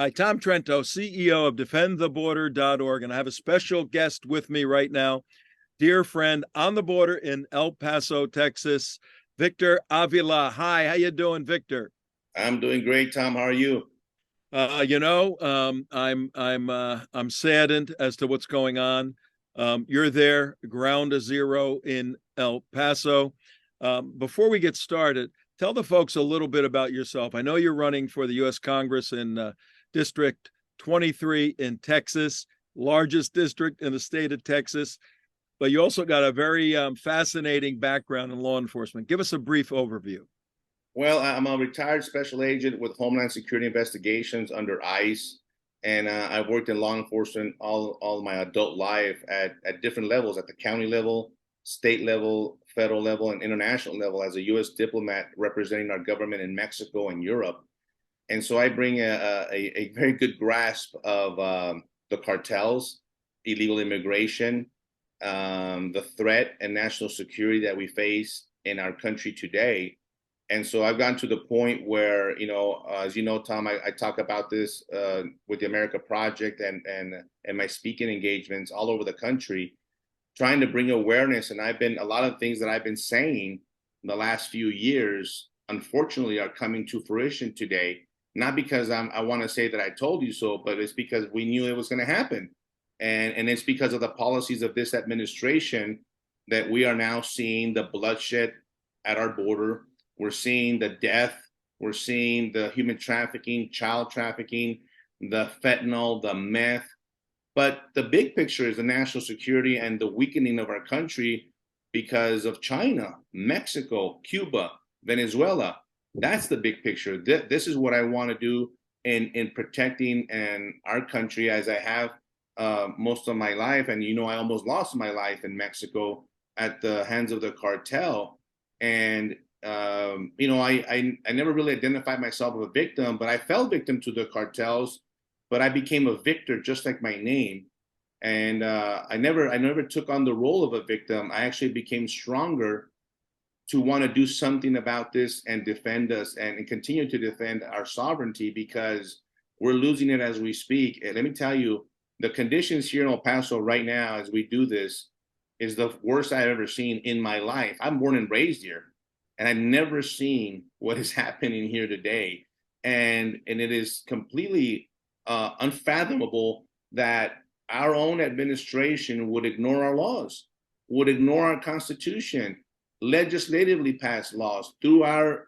Hi, Tom Trento, CEO of DefendTheBorder.org, and I have a special guest with me right now, dear friend on the border in El Paso, Texas, Victor Avila. Hi, how you doing, Victor? I'm doing great, Tom. How are you? I'm saddened as to what's going on. You're there, ground zero in El Paso. Before we get started, tell the folks a little bit about yourself. I know you're running for the U.S. Congress in District 23 in Texas, largest district in the state of Texas, but you also got a very fascinating background in law enforcement. Give us a brief overview. Well, I'm a retired special agent with Homeland Security Investigations under ICE, and I've worked in law enforcement all my adult life at different levels, at the county level, state level, federal level, and international level as a U.S. diplomat representing our government in Mexico and Europe. And so I bring a very good grasp of the cartels, illegal immigration, the threat and national security that we face in our country today. And so I've gotten to the point where, as you know, Tom, I talk about this with the America Project and my speaking engagements all over the country, trying to bring awareness. And a lot of things that I've been saying in the last few years, unfortunately, are coming to fruition today. Not because I want to say that I told you so, but it's because we knew it was going to happen. And it's because of the policies of this administration that we are now seeing the bloodshed at our border. We're seeing the death. We're seeing the human trafficking, child trafficking, the fentanyl, the meth. But the big picture is the national security and the weakening of our country because of China, Mexico, Cuba, Venezuela. That's the big picture. This is what I want to do in protecting our country, as I have most of my life. And, I almost lost my life in Mexico at the hands of the cartel. And I never really identified myself as a victim, but I fell victim to the cartels. But I became a victor, just like my name. And I never took on the role of a victim. I actually became stronger to want to do something about this and defend us and continue to defend our sovereignty, because we're losing it as we speak. And let me tell you, the conditions here in El Paso right now, as we do this, is the worst I've ever seen in my life. I'm born and raised here, and I've never seen what is happening here today. And it is completely unfathomable that our own administration would ignore our laws, would ignore our Constitution, legislatively pass laws through our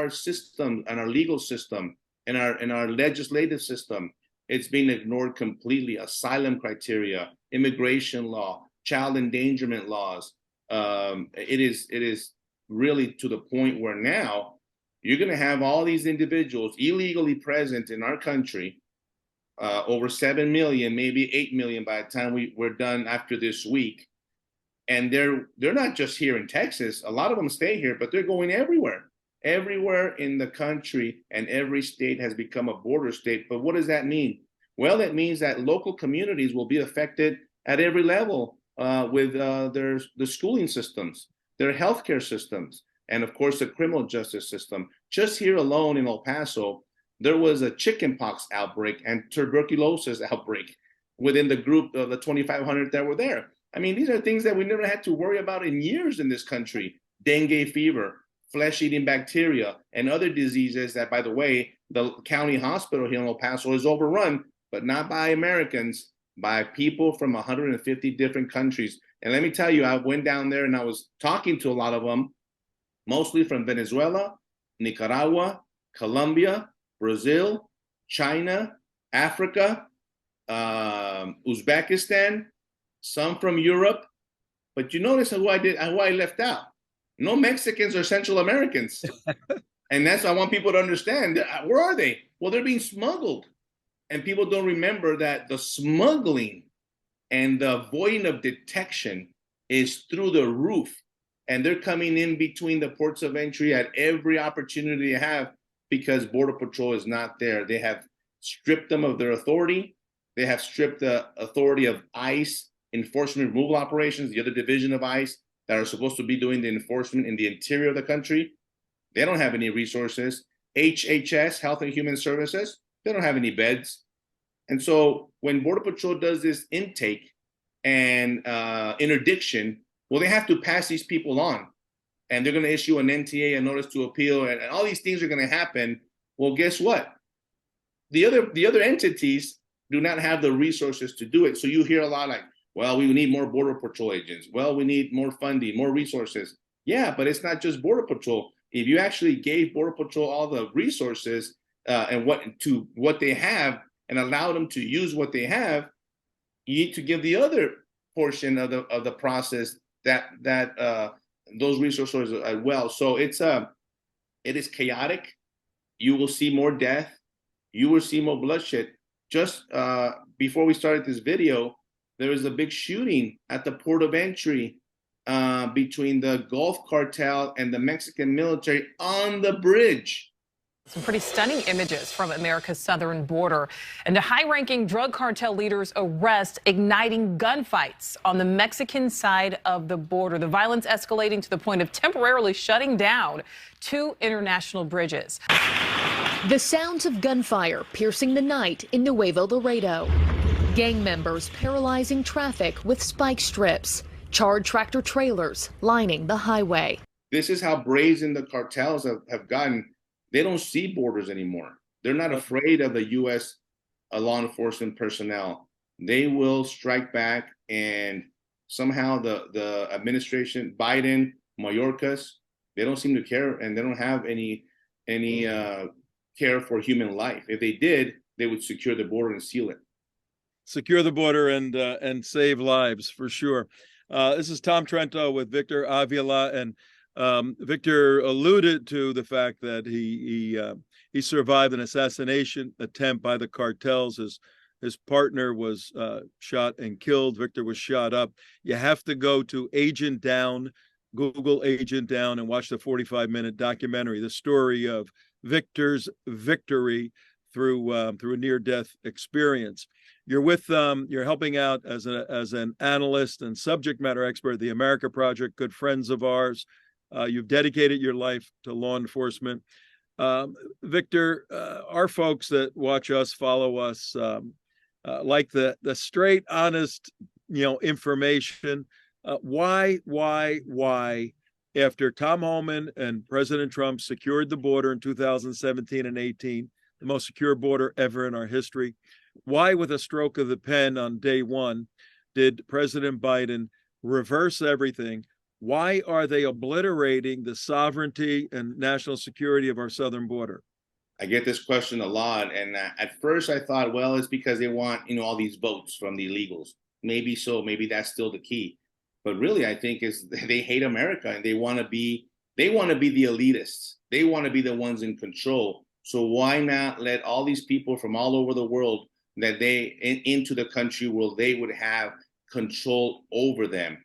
system and our legal system and our legislative system. It's being ignored completely. Asylum criteria, immigration law, child endangerment laws. It is really to the point where now you're going to have all these individuals illegally present in our country, over 7 million, maybe 8 million by the time we're done after this week. And they're not just here in Texas. A lot of them stay here, but they're going everywhere in the country, and every state has become a border state. But what does that mean? Well, it means that local communities will be affected at every level with the schooling systems, their healthcare systems, and of course the criminal justice system. Just here alone in El Paso, there was a chickenpox outbreak and tuberculosis outbreak within the group of the 2,500 that were there. I mean, these are things that we never had to worry about in years in this country. Dengue fever, flesh-eating bacteria, and other diseases that, by the way, the county hospital here in El Paso is overrun, but not by Americans, by people from 150 different countries. And let me tell you, I went down there and I was talking to a lot of them, mostly from Venezuela, Nicaragua, Colombia, Brazil, China, Africa, Uzbekistan, some from Europe. But you notice who I left out. No Mexicans or Central Americans. And that's what I want people to understand. Where are they? Well, they're being smuggled. And people don't remember that the smuggling and the avoiding of detection is through the roof. And they're coming in between the ports of entry at every opportunity they have, because Border Patrol is not there. They have stripped them of their authority. They have stripped the authority of ICE, enforcement removal operations, the other division of ICE that are supposed to be doing the enforcement in the interior of the country. They don't have any resources. HHS, Health and Human Services, They don't have any beds. And so when Border Patrol does this intake and interdiction, well, they have to pass these people on. And they're going to issue an NTA, a notice to appeal, and all these things are going to happen. Well, guess what? The other entities do not have the resources to do it. So you hear a lot like, well, we need more Border Patrol agents. Well, we need more funding, more resources. Yeah, but it's not just Border Patrol. If you actually gave Border Patrol all the resources and what they have and allow them to use what they have, you need to give the other portion of the process that those resources as well. So it is chaotic. You will see more death. You will see more bloodshed. Just before we started this video, there was a big shooting at the port of entry between the Gulf Cartel and the Mexican military on the bridge. Some pretty stunning images from America's southern border. And the high-ranking drug cartel leaders' arrest igniting gunfights on the Mexican side of the border. The violence escalating to the point of temporarily shutting down 2 international bridges. The sounds of gunfire piercing the night in Nuevo Laredo. Gang members paralyzing traffic with spike strips. Charred tractor trailers lining the highway. This is how brazen the cartels have gotten. They don't see borders anymore. They're not afraid of the U.S. Law enforcement personnel. They will strike back, and somehow the administration, Biden, Mayorkas, they don't seem to care, and they don't have any care for human life. If they did, they would secure the border and seal it. Secure the border and save lives for sure. This is Tom Trento with Victor Avila, and Victor alluded to the fact that he survived an assassination attempt by the cartels. His partner was shot and killed. Victor was shot up. You have to go to Agent Down, Google Agent Down, and watch the 45-minute documentary, the story of Victor's victory through a near-death experience. You're helping out as an analyst and subject matter expert at the America Project, good friends of ours. You've dedicated your life to law enforcement. Victor, our folks that watch us, follow us, like the straight, honest, information. Why, after Tom Homan and President Trump secured the border in 2017 and 18, the most secure border ever in our history, why, with a stroke of the pen on day one, did President Biden reverse everything? Why are they obliterating the sovereignty and national security of our southern border? I get this question a lot, and at first I thought, well, it's because they want all these votes from the illegals. Maybe so, maybe that's still the key. But really, I think they hate America, and they want to be the elitists. They want to be the ones in control. So why not let all these people from all over the world that into the country where they would have control over them?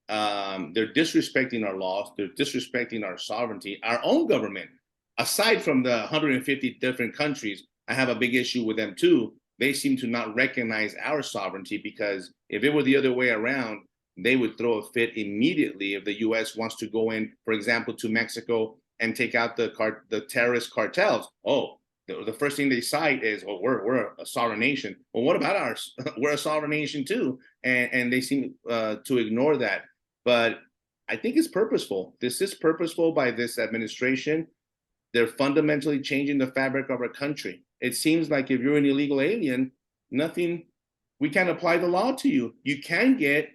They're disrespecting our laws. They're disrespecting our sovereignty, our own government. Aside from the 150 different countries, I have a big issue with them too. They seem to not recognize our sovereignty, because if it were the other way around, they would throw a fit immediately if the U.S. wants to go in, for example, to Mexico and take out the terrorist cartels. Oh, the first thing they cite is, well, we're a sovereign nation. Well, what about ours? We're a sovereign nation too, and they seem to ignore that. But I think it's purposeful. This is purposeful by this administration. They're fundamentally changing the fabric of our country. It seems like if you're an illegal alien, we can't apply the law to you. You can get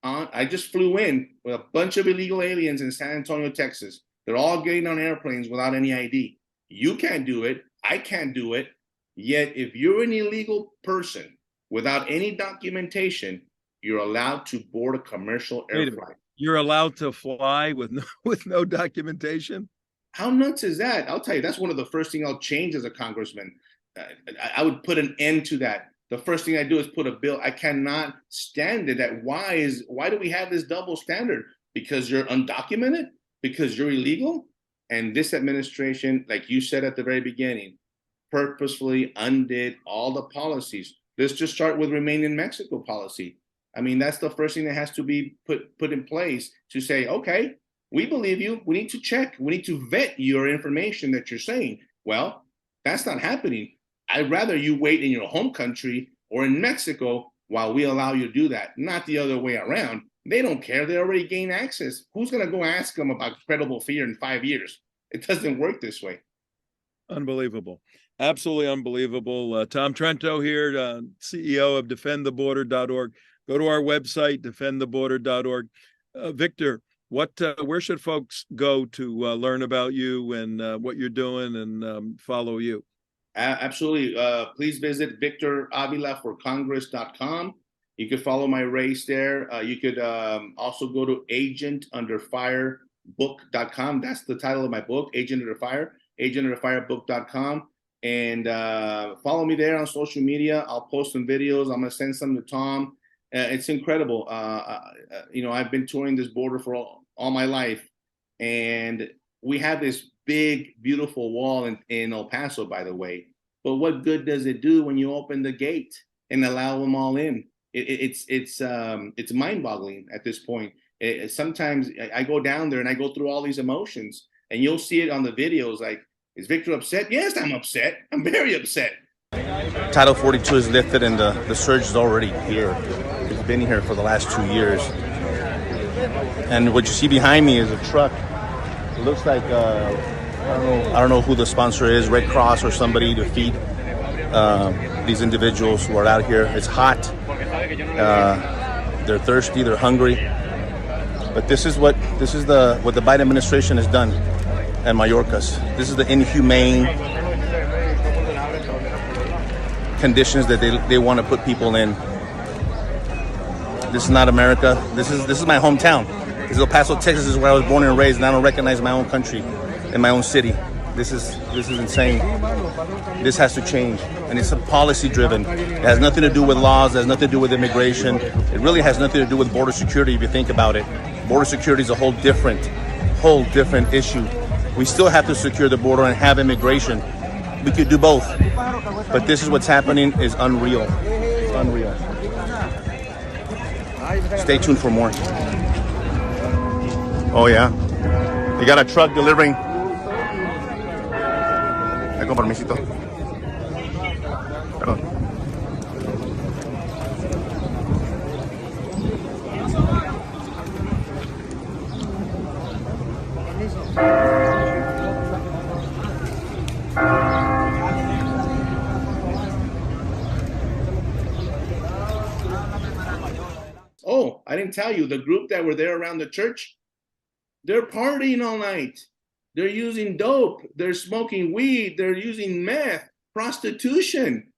on. I just flew in with a bunch of illegal aliens in San Antonio, Texas. They're all getting on airplanes without any ID. You can't do it. I can't do it. Yet if you're an illegal person without any documentation, you're allowed to board a commercial airplane. You're allowed to fly with no documentation? How nuts is that? I'll tell you, that's one of the first things I'll change as a congressman. I would put an end to that. The first thing I do is put a bill. I cannot stand it. Why do we have this double standard? Because you're undocumented? Because you're illegal? And this administration, like you said at the very beginning, purposefully undid all the policies. Let's just start with Remain in Mexico policy. I mean, that's the first thing that has to be put in place to say, okay, we believe you. We need to check. We need to vet your information that you're saying. Well, that's not happening. I'd rather you wait in your home country or in Mexico while we allow you to do that, not the other way around. They don't care. They already gain access. Who's going to go ask them about credible fear in 5 years? It doesn't work this way. Unbelievable. Absolutely unbelievable. Tom Trento here, CEO of defendtheborder.org. Go to our website, defendtheborder.org. Victor, where should folks go to learn about you and what you're doing and follow you? Absolutely. Please visit victoravilaforcongress.com. You could follow my race there. You could also go to agentunderfirebook.com. That's the title of my book, Agent Under Fire, agentunderfirebook.com. And follow me there on social media. I'll post some videos. I'm going to send some to Tom. It's incredible. I've been touring this border for all my life. And we have this big, beautiful wall in El Paso, by the way. But what good does it do when you open the gate and allow them all in? It's mind-boggling at this point. Sometimes I go down there and I go through all these emotions, and you'll see it on the videos. Like, is Victor upset? Yes, I'm upset. I'm very upset. Title 42 is lifted, and the surge is already here. It's been here for the last 2 years. And what you see behind me is a truck. It looks like I don't know who the sponsor is, Red Cross or somebody, to feed these individuals who are out here. It's hot. They're thirsty. They're hungry. But this is what the Biden administration has done at Mayorkas. This is the inhumane conditions that they want to put people in. This is not America. This is my hometown. This is El Paso, Texas. This is where I was born and raised, and I don't recognize my own country and my own city. This is insane. This has to change, and it's a policy driven. It has nothing to do with laws. It has nothing to do with immigration. It really has nothing to do with border security. If you think about it, border security is a whole different issue. We still have to secure the border and have immigration. We could do both, but this is what's happening is unreal. It's unreal. Stay tuned for more. Oh yeah, you got a truck delivering. Con permisito. Perdón. Oh, I didn't tell you, the group that were there around the church, they're partying all night. They're using dope. They're smoking weed. They're using meth, prostitution,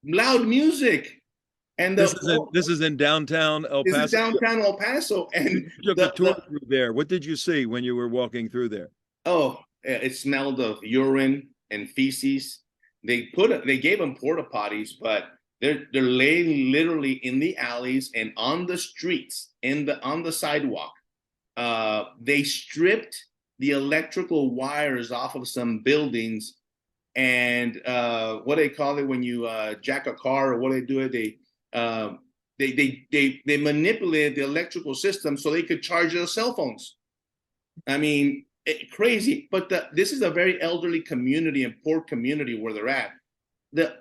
loud music. And this is in downtown El Paso. This is downtown El Paso. And you took a tour through there. What did you see when you were walking through there? Oh, it smelled of urine and feces. They gave them porta potties, but they're laying literally in the alleys and on the streets, on the sidewalk. They stripped the electrical wires off of some buildings, and what they call it when you jack a car, or what they do, they manipulated the electrical system so they could charge their cell phones. I mean, crazy. But this is a very elderly community and poor community where they're at. The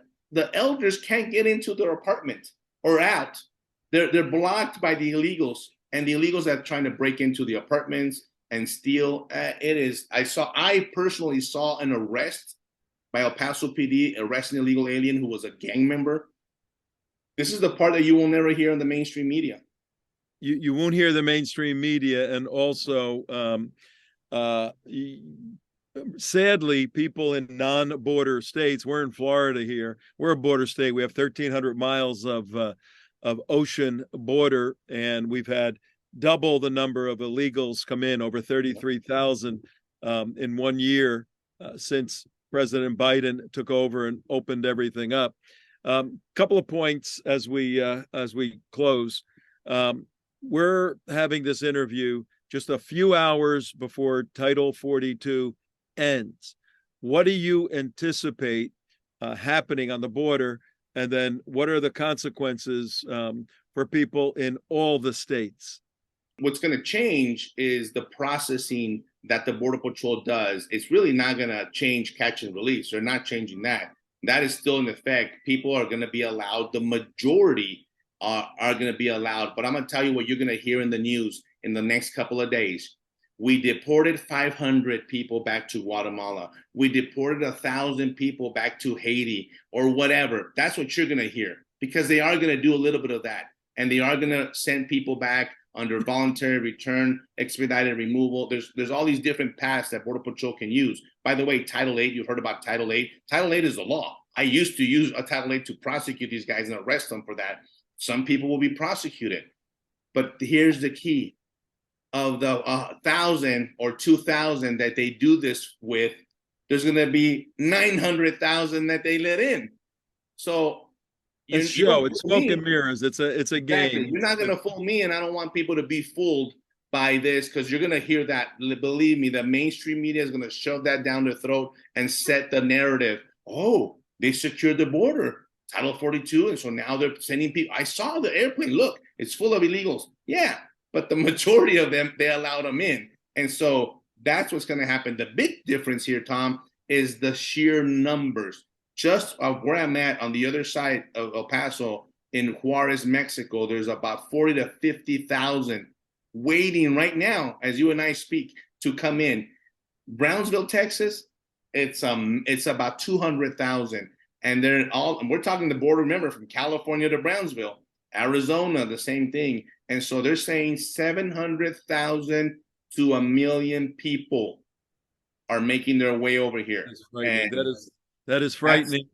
elders can't get into their apartment or out. They're blocked by the illegals, and the illegals are trying to break into the apartments and steal. I personally saw an arrest by El Paso PD arresting an illegal alien who was a gang member. This is the part that you will never hear in the mainstream media. You won't hear the mainstream media, and also sadly, people in non-border states. We're in Florida here. We're a border state. We have 1,300 miles of ocean border, and we've had double the number of illegals come in, over 33,000 in 1 year since President Biden took over and opened everything up. Couple of points as we close. We're having this interview just a few hours before Title 42 ends. What do you anticipate happening on the border? And then what are the consequences for people in all the states? What's going to change is the processing that the Border Patrol does. It's really not going to change catch and release. They're not changing that. That is still in effect. People are going to be allowed. The majority are going to be allowed. But I'm going to tell you what you're going to hear in the news in the next couple of days. We deported 500 people back to Guatemala. We deported 1,000 people back to Haiti or whatever. That's what you're going to hear, because they are going to do a little bit of that. And they are going to send people back under voluntary return, expedited removal. There's all these different paths that Border Patrol can use. By the way, Title 8, you've heard about Title 8. Title 8 is the law. I used to use a Title 8 to prosecute these guys and arrest them for that. Some people will be prosecuted. But here's the key. Of the 1,000 or 2,000 that they do this with, there's going to be 900,000 that they let in. So it's smoke and mirrors. It's a game. You're not going to fool me, and I don't want people to be fooled by this, because you're going to hear that. Believe me, the mainstream media is going to shove that down their throat and set the narrative. Oh, they secured the border, Title 42, and so now they're sending people. I saw the airplane. Look, it's full of illegals. Yeah. But the majority of them, they allowed them in. And so that's what's going to happen. The big difference here, Tom, is the sheer numbers. Just where I'm at on the other side of El Paso in Juarez, Mexico, there's about 40 to 50,000 waiting right now, as you and I speak, to come in. Brownsville, Texas, it's about 200,000. And we're talking the border, remember, from California to Brownsville. Arizona, the same thing. And so they're saying 700,000 to 1 million people are making their way over here. And that is frightening.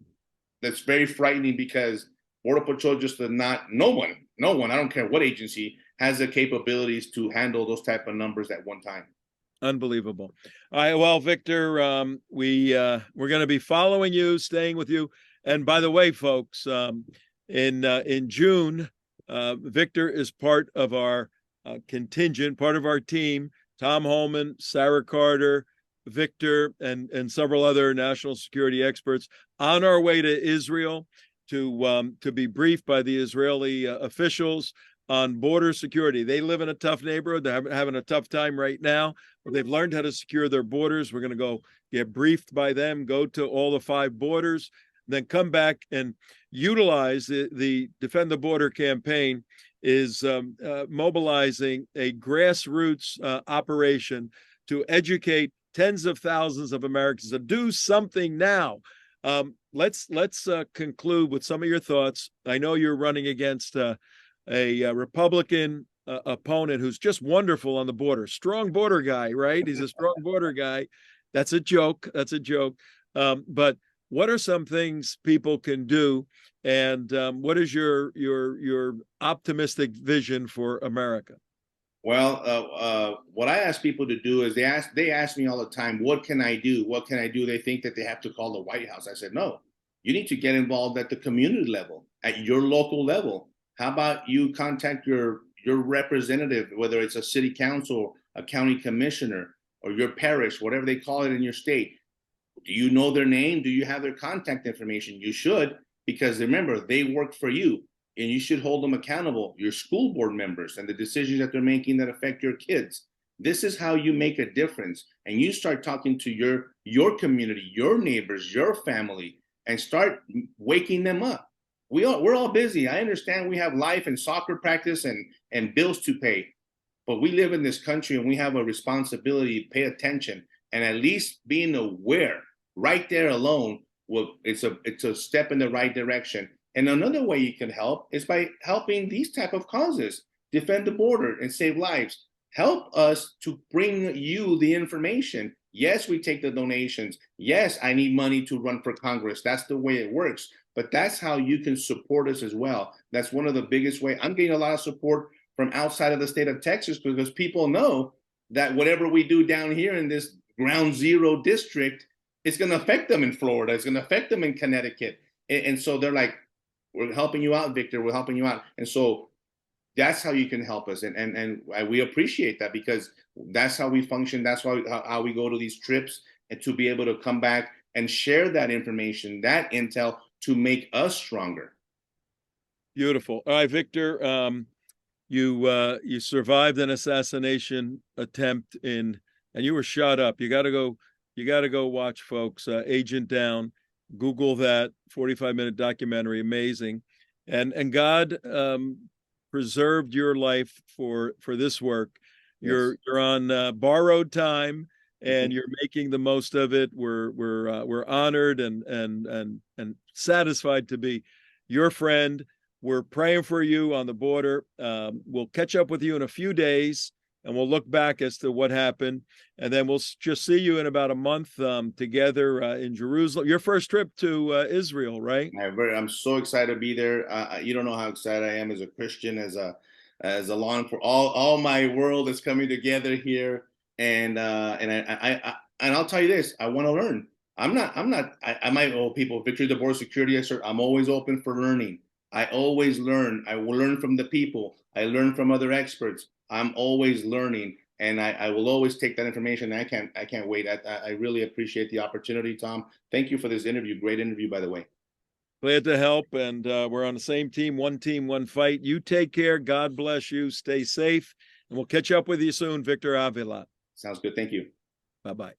That's very frightening, because Border Patrol just does not, no one, I don't care what agency, has the capabilities to handle those type of numbers at one time. Unbelievable. All right, well, Victor, we're going to be following you, staying with you. And by the way, folks, in June, Victor is part of our contingent, part of our team. Tom Homan, Sarah Carter, Victor, and several other national security experts on our way to Israel to be briefed by the Israeli officials on border security. They live in a tough neighborhood. They're having a tough time right now, but they've learned how to secure their borders. We're going to go get briefed by them, go to all the 5 borders, then come back and utilize the Defend the Border campaign is mobilizing a grassroots operation to educate tens of thousands of Americans to do something now. Let's conclude with some of your thoughts. I know you're running against a Republican opponent who's just wonderful on the border. Strong border guy, right? He's a strong border guy. That's a joke. But what are some things people can do, and what is your optimistic vision for America? Well, what I ask people to do is they ask me all the time, what can I do? What can I do? They think that they have to call the White House. I said, no, you need to get involved at the community level, at your local level. How about you contact your representative, whether it's a city council, a county commissioner, or your parish, whatever they call it in your state. Do you know their name? Do you have their contact information? You should, because remember, they work for you, and you should hold them accountable, your school board members, and the decisions that they're making that affect your kids. This is how you make a difference. And you start talking to your community, your neighbors, your family, and start waking them up. We're all busy. I understand we have life and soccer practice and bills to pay, but we live in this country and we have a responsibility to pay attention, and at least being aware right there alone it's a step in the right direction. And another way you can help is by helping these type of causes, defend the border and save lives. Help us to bring you the information. Yes, we take the donations. Yes, I need money to run for Congress. That's the way it works. But that's how you can support us as well. That's one of the biggest ways. I'm getting a lot of support from outside of the state of Texas, because people know that whatever we do down here in this ground zero district, it's going to affect them in Florida. It's going to affect them in Connecticut. And so they're like, we're helping you out, Victor. We're helping you out. And so that's how you can help us. And we appreciate that, because that's how we function. That's how we go to these trips, and to be able to come back and share that information, that intel, to make us stronger. Beautiful. All right, Victor, you survived an assassination attempt and you were shot up. You got to go watch, folks. Agent Down. Google that 45-minute documentary. Amazing. And God preserved your life for this work. You're on borrowed time, and you're making the most of it. We're honored and satisfied to be your friend. We're praying for you on the border. We'll catch up with you in a few days, and we'll look back as to what happened. And then we'll just see you in about a month together in Jerusalem. Your first trip to Israel, right? I'm so excited to be there. You don't know how excited I am as a Christian, as a law enforcement. All my world is coming together here, and I'll tell you this: I want to learn. I might owe people Victory the Border Security Expert. I'm always open for learning. I always learn. I will learn from the people. I learn from other experts. I'm always learning, and I will always take that information. I can't wait. I really appreciate the opportunity, Tom. Thank you for this interview. Great interview, by the way. Glad to help, and we're on the same team, one fight. You take care. God bless you. Stay safe, and we'll catch up with you soon, Victor Avila. Sounds good. Thank you. Bye-bye.